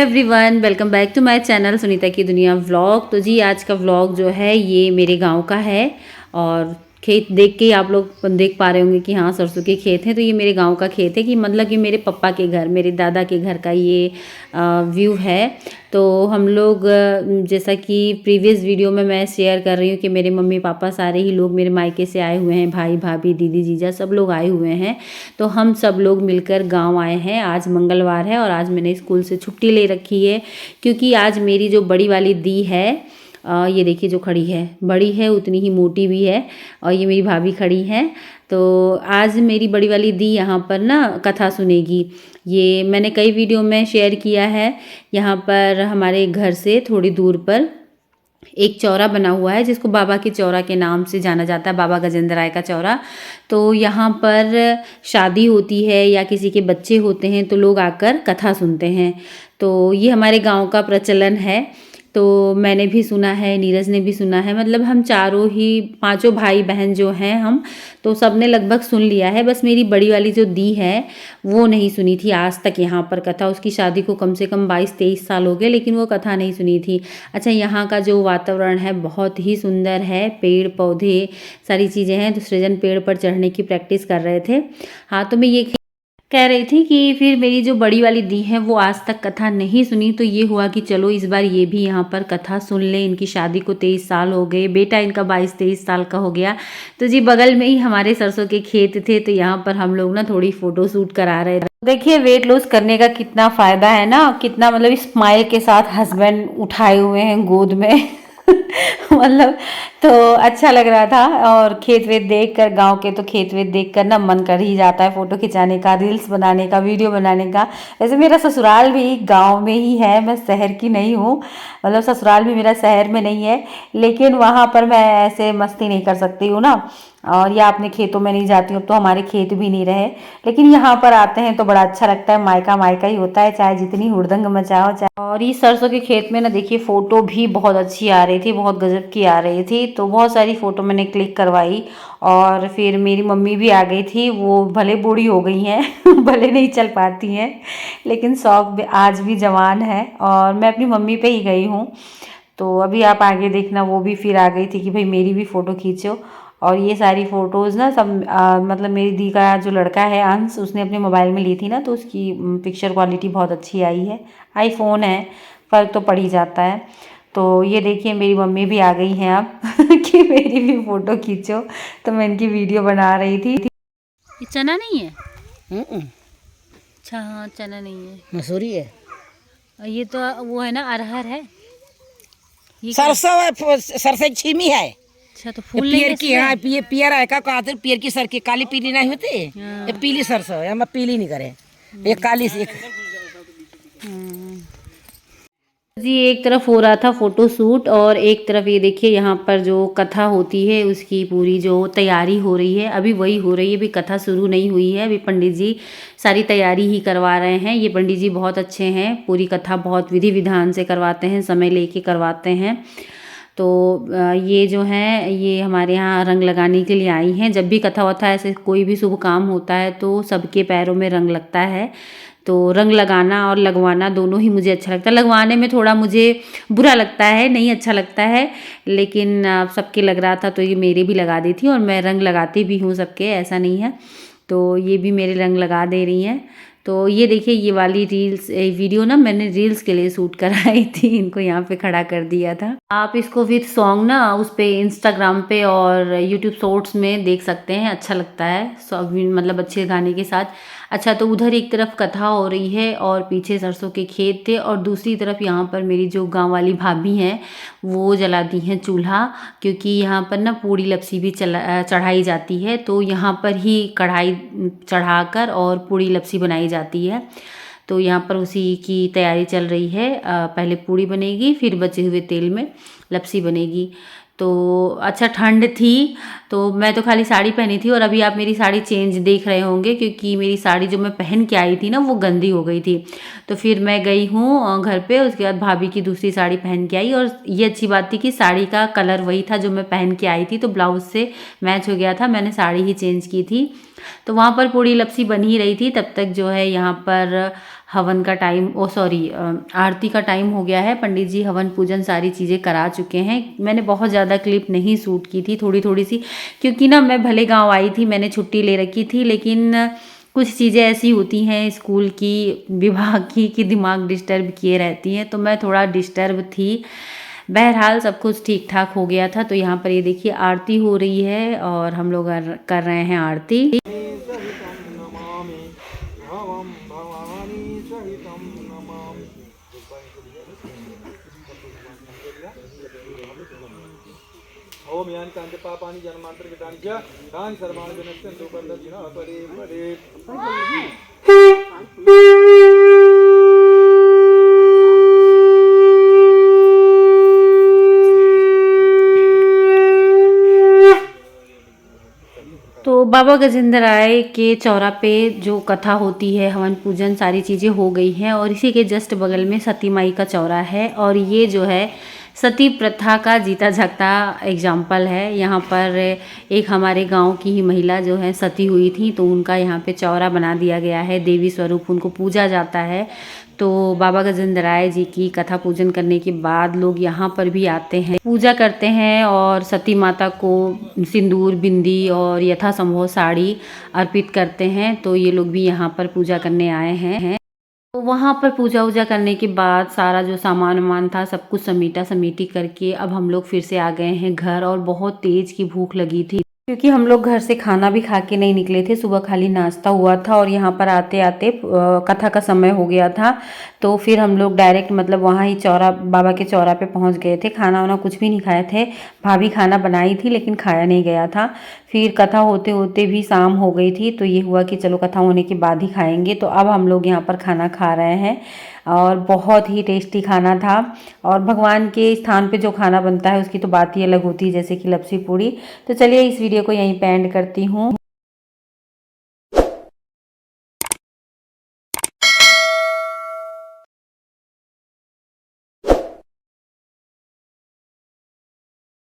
Everyone, welcome back to my channel Sunita की दुनिया vlog. तो जी आज का व्लॉग जो है ये मेरे गांव का है और खेत देख के आप लोग देख पा रहे होंगे कि हाँ सरसों के खेत हैं। तो ये मेरे गांव का खेत है कि मतलब कि मेरे पापा के घर, मेरे दादा के घर का ये व्यू है। तो हम लोग जैसा कि प्रीवियस वीडियो में मैं शेयर कर रही हूँ कि मेरे मम्मी पापा सारे ही लोग मेरे मायके से आए हुए हैं, भाई भाभी दीदी जीजा सब लोग आए हुए हैं। तो हम सब लोग मिलकर गांव आए हैं। आज मंगलवार है और आज मैंने स्कूल से छुट्टी ले रखी है क्योंकि आज मेरी जो बड़ी वाली दी है, ये देखिए जो खड़ी है, बड़ी है उतनी ही मोटी भी है, और ये मेरी भाभी खड़ी हैं। तो आज मेरी बड़ी वाली दी यहाँ पर ना कथा सुनेगी। ये मैंने कई वीडियो में शेयर किया है। यहाँ पर हमारे घर से थोड़ी दूर पर एक चौरा बना हुआ है जिसको बाबा के चौरा के नाम से जाना जाता है, बाबा गजेंद्र राय का चौरा। तो यहाँ पर शादी होती है या किसी के बच्चे होते हैं तो लोग आकर कथा सुनते हैं। तो ये हमारे गांव का प्रचलन है। तो मैंने भी सुना है, नीरज ने भी सुना है, मतलब हम चारों ही पांचों भाई बहन जो हैं हम, तो सब ने लगभग सुन लिया है। बस मेरी बड़ी वाली जो दी है वो नहीं सुनी थी आज तक यहाँ पर कथा। उसकी शादी को कम से कम 22-23 साल हो गए लेकिन वो कथा नहीं सुनी थी। अच्छा, यहाँ का जो वातावरण है बहुत ही सुंदर है, पेड़ पौधे सारी चीज़ें हैं। तो सृजन पेड़ पर चढ़ने की प्रैक्टिस कर रहे थे। हाँ, तो मैं ये कह रही थी कि फिर मेरी जो बड़ी वाली दी है वो आज तक कथा नहीं सुनी, तो ये हुआ कि चलो इस बार ये भी यहाँ पर कथा सुन ले। इनकी शादी को 23 साल हो गए, बेटा इनका 22-23 साल का हो गया। तो जी बगल में ही हमारे सरसों के खेत थे, तो यहाँ पर हम लोग ना थोड़ी फोटो शूट करा रहे थे। देखिए वेट लॉस करने का कितना फायदा है ना, कितना मतलब स्माइल के साथ हस्बैंड उठाए हुए हैं गोद में मतलब तो अच्छा लग रहा था। और खेत वेत देख कर, गाँव के तो खेत वेत देख कर ना मन कर ही जाता है फ़ोटो खिंचाने का, रील्स बनाने का, वीडियो बनाने का। वैसे मेरा ससुराल भी गांव में ही है, मैं शहर की नहीं हूँ, मतलब ससुराल भी मेरा शहर में नहीं है, लेकिन वहाँ पर मैं ऐसे मस्ती नहीं कर सकती हूँ ना, और या अपने खेतों में नहीं जाती हूँ। अब तो हमारे खेत भी नहीं रहे, लेकिन यहाँ पर आते हैं तो बड़ा अच्छा लगता है। मायका मायका ही होता है, चाहे जितनी हुड़दंग मचाओ चाहे। और इस सरसों के खेत में ना देखिए फ़ोटो भी बहुत अच्छी आ रही थी, बहुत गजब की आ रही थी। तो बहुत सारी फ़ोटो मैंने क्लिक करवाई और फिर मेरी मम्मी भी आ गई थी। वो भले बूढ़ी हो गई हैं भले नहीं चल पाती हैं, लेकिन शौक आज भी जवान है। और मैं अपनी मम्मी पे ही गई हूँ। तो अभी आप आगे देखना, वो भी फिर आ गई थी कि भाई मेरी भी फ़ोटो खींचो। और ये सारी फ़ोटोज़ ना सब मतलब मेरी दी का जो लड़का है अंश, उसने अपने मोबाइल में ली थी ना, तो उसकी पिक्चर क्वालिटी बहुत अच्छी आई है। आईफोन है, फ़र्क तो पड़ ही जाता है। तो ये देखिए मेरी मम्मी भी आ गई हैं अब कि मेरी भी फ़ोटो खींचो। तो मैं इनकी वीडियो बना रही थी। ये चना नहीं है? अच्छा हाँ, चना नहीं है, मसूरी है। और ये तो वो है ना, अरहर है। ये सरसों है, सरसों की छीमी है। अच्छा, तो फूल पियर की, हाँ ये पियर है का कहते, पियर की सर की काली पीली नहीं होती, ये पीली सरसों है। हम पीली नहीं करे, ये काली से जी। एक तरफ हो रहा था फोटो शूट और एक तरफ ये देखिए यहाँ पर जो कथा होती है उसकी पूरी जो तैयारी हो रही है, अभी वही हो रही है। अभी कथा शुरू नहीं हुई है, अभी पंडित जी सारी तैयारी ही करवा रहे हैं। ये पंडित जी बहुत अच्छे हैं, पूरी कथा बहुत विधि विधान से करवाते हैं, समय लेके करवाते हैं। तो ये जो है ये हमारे यहाँ रंग लगाने के लिए आई हैं। जब भी कथा वथा ऐसे कोई भी शुभ काम होता है तो सबके पैरों में रंग लगता है। तो रंग लगाना और लगवाना दोनों ही मुझे अच्छा लगता है। लगवाने में थोड़ा मुझे बुरा लगता है, नहीं अच्छा लगता है, लेकिन सबके लग रहा था तो ये मेरे भी लगा दी थी। और मैं रंग लगाती भी हूँ सबके, ऐसा नहीं है। तो ये भी मेरे रंग लगा दे रही हैं। तो ये देखिए ये वाली रील्स वीडियो ना मैंने रील्स के लिए शूट कराई थी, इनको यहाँ पे खड़ा कर दिया था। आप इसको विद सॉन्ग ना उस पे इंस्टाग्राम पे और यूट्यूब शॉर्ट्स में देख सकते हैं, अच्छा लगता है सब, मतलब अच्छे गाने के साथ। अच्छा, तो उधर एक तरफ कथा हो रही है और पीछे सरसों के खेत थे, और दूसरी तरफ यहाँ पर मेरी जो गांव वाली भाभी हैं वो जला दी हैं चूल्हा, क्योंकि यहाँ पर ना पूड़ी लपसी भी चढ़ाई जाती है। तो यहाँ पर ही कढ़ाई चढ़ाकर और पूड़ी लपसी बनाई जाती है। तो यहाँ पर उसी की तैयारी चल रही है। पहले पूड़ी बनेगी, फिर बचे हुए तेल में लपसी बनेगी। तो अच्छा ठंड थी तो मैं तो खाली साड़ी पहनी थी और अभी आप मेरी साड़ी चेंज देख रहे होंगे क्योंकि मेरी साड़ी जो मैं पहन के आई थी ना वो गंदी हो गई थी। तो फिर मैं गई हूँ घर पे, उसके बाद भाभी की दूसरी साड़ी पहन के आई और ये अच्छी बात थी कि साड़ी का कलर वही था जो मैं पहन के आई थी, तो ब्लाउज से मैच हो गया था, मैंने साड़ी ही चेंज की थी। तो वहाँ पर पूड़ी लपसी बन ही रही थी, तब तक जो है यहाँ पर हवन का टाइम आरती का टाइम हो गया है। पंडित जी हवन पूजन सारी चीज़ें करा चुके हैं। मैंने बहुत ज़्यादा क्लिप नहीं शूट की थी, थोड़ी थोड़ी सी, क्योंकि ना मैं भले गांव आई थी, मैंने छुट्टी ले रखी थी, लेकिन कुछ चीज़ें ऐसी होती हैं स्कूल की, विभाग की, कि दिमाग डिस्टर्ब किए रहती हैं, तो मैं थोड़ा डिस्टर्ब थी। बहरहाल सब कुछ ठीक ठाक हो गया था। तो यहाँ पर ये देखिए आरती हो रही है और हम लोग कर रहे हैं आरती। ओम यानि कांति पापानि जन्मांतरकृतानि च तानि सर्वाणि विनश्यन्तु परदर्शिनः परे परे। तो बाबा गजेंद्र राय के चौरा पे जो कथा होती है, हवन पूजन सारी चीज़ें हो गई हैं और इसी के जस्ट बगल में सती माई का चौरा है और ये जो है सती प्रथा का जीता जागता एग्जाम्पल है। यहाँ पर एक हमारे गांव की ही महिला जो है सती हुई थी, तो उनका यहाँ पे चौरा बना दिया गया है, देवी स्वरूप उनको पूजा जाता है। तो बाबा गजेंद्र राय जी की कथा पूजन करने के बाद लोग यहाँ पर भी आते हैं, पूजा करते हैं और सती माता को सिंदूर, बिंदी और यथासंभव साड़ी अर्पित करते हैं। तो ये लोग भी यहाँ पर पूजा करने आए हैं। तो वहाँ पर पूजा वूजा करने के बाद सारा जो सामान वामान था सब कुछ समेटी करके अब हम लोग फिर से आ गए हैं घर और बहुत तेज़ की भूख लगी थी, क्योंकि हम लोग घर से खाना भी खा के नहीं निकले थे, सुबह खाली नाश्ता हुआ था और यहाँ पर आते आते कथा का समय हो गया था। तो फिर हम लोग डायरेक्ट मतलब वहाँ ही बाबा के चौरा पे पहुँच गए थे। खाना वाना कुछ भी नहीं खाए थे, भाभी खाना बनाई थी लेकिन खाया नहीं गया था। फिर कथा होते होते भी शाम हो गई थी, तो ये हुआ कि चलो कथा होने के बाद ही खाएंगे। तो अब हम लोग यहाँ पर खाना खा रहे हैं और बहुत ही टेस्टी खाना था। और भगवान के स्थान पे जो खाना बनता है उसकी तो बात ही अलग होती है, जैसे कि लपसी पूड़ी। तो चलिए इस वीडियो को यहीं पे एंड करती हूँ।